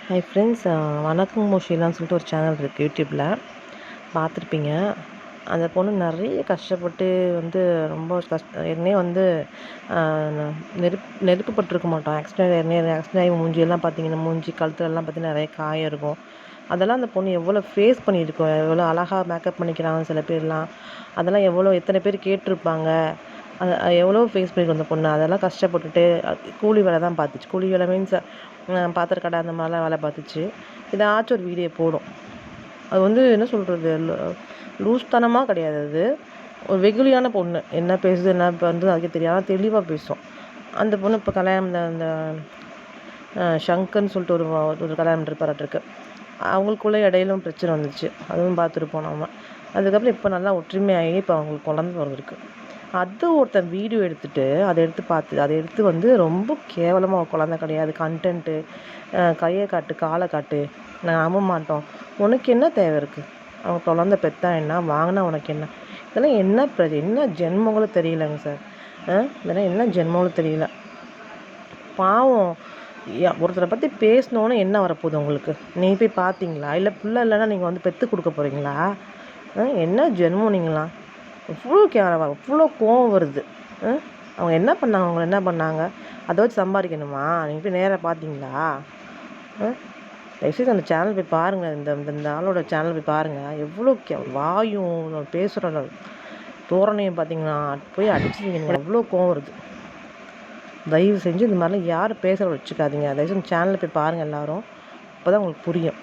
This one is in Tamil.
ஹை ஃப்ரெண்ட்ஸ், வணக்கம் மோஷிலான்னு சொல்லிட்டு ஒரு சேனல் இருக்குது யூடியூப்பில், பார்த்துருப்பீங்க. அந்த பொண்ணு நிறைய கஷ்டப்பட்டு வந்து ரொம்ப ஏற்கனவே வந்து நெருப்பு பட்டிருக்க மாட்டோம். ஆக்சிடென்ட் ஆகி மூஞ்சியெல்லாம் பார்த்தீங்கன்னா, மூஞ்சி கழுத்துலலாம் பார்த்தீங்கன்னா நிறைய காயம் இருக்கும். அதெல்லாம் அந்த பொண்ணு எவ்வளோ ஃபேஸ் பண்ணியிருக்கோம், எவ்வளோ அழகாக மேக்கப் பண்ணிக்கிறாங்க சில பேர்லாம். அதெல்லாம் எத்தனை பேர் கேட்டிருப்பாங்க. அது எவ்வளோ ஃபேஸ் பண்ணியிருக்கும் அந்த பொண்ணு. அதெல்லாம் கஷ்டப்பட்டுட்டு கூலி வேலை தான் பார்த்துச்சு. கூலி வேலை மீன்ஸ் பாத்திர கடை அந்த மாதிரிலாம் வேலை பார்த்துச்சு. ஏதாச்சும் ஒரு வீடியோ போடும். அது வந்து என்ன சொல்கிறது, லூஸ்தனமாக கிடையாது. அது ஒரு வெகுளியான பொண்ணு. என்ன பேசுது என்ன வந்து அதுக்கே தெரியாது, தெளிவாக பேசும். அந்த பொண்ணு இப்போ கல்யாணம் அந்த ஷங்கர்னு சொல்லிட்டு ஒரு கல்யாணம் இருப்பாராட்டிருக்கு. அவங்களுக்குள்ளே இடையிலும் பிரச்சனை வந்துச்சு. அதுவும் பார்த்துருப்போம் நம்ம. அதுக்கப்புறம் இப்போ நல்லா ஒற்றுமையாகி இப்போ அவங்களுக்கு குழந்தை பிறந்திருக்கு. அது ஒருத்தன் வீடியோ எடுத்துகிட்டு அதை எடுத்து வந்து ரொம்ப கேவலமாக, குழந்தை கிடையாது, கண்டென்ட்டு, கையை காட்டு காலை காட்டு, நாங்கள் நம்ப மாட்டோம். உனக்கு என்ன தேவை இருக்குது? அவங்க குழந்தை பெற்றா என்ன, வாங்கினா உனக்கு என்ன? இதெல்லாம் என்ன ஜென்மங்களும் தெரியலங்க சார். இதெல்லாம் என்ன ஜென்மங்களும் தெரியல. பாவம். ஒருத்தரை பற்றி பேசினோன்னு என்ன வரப்போகுது உங்களுக்கு? நீங்கள் போய் பார்த்தீங்களா? இல்லை பிள்ளை இல்லைன்னா நீங்கள் வந்து பெற்று கொடுக்க போகிறீங்களா? என்ன ஜென்மம் நீங்களாம்? இவ்வளோ கேவலமாக, இவ்வளோ கோவம் வருது. அவங்க என்ன பண்ணாங்க? அவங்கள என்ன பண்ணாங்க? அதை வச்சு சம்பாதிக்கணுமா? நீங்கள் போய் நேராக பார்த்தீங்களா? தயவுசெய்து அந்த சேனல் போய் பாருங்கள். இந்த ஆளோட சேனல் போய் பாருங்கள். எவ்வளோ வாயும் பேசுகிற தோரணையும் பார்த்தீங்கன்னா போய் அடிச்சுங்க. எவ்வளோ கோவம் வருது. தயவு செஞ்சு இந்த மாதிரிலாம் யாரும் பேச வச்சுக்காதீங்க. தயவுசெய்து சேனலில் போய் பாருங்கள் எல்லோரும். அப்போ தான் உங்களுக்கு புரியும்.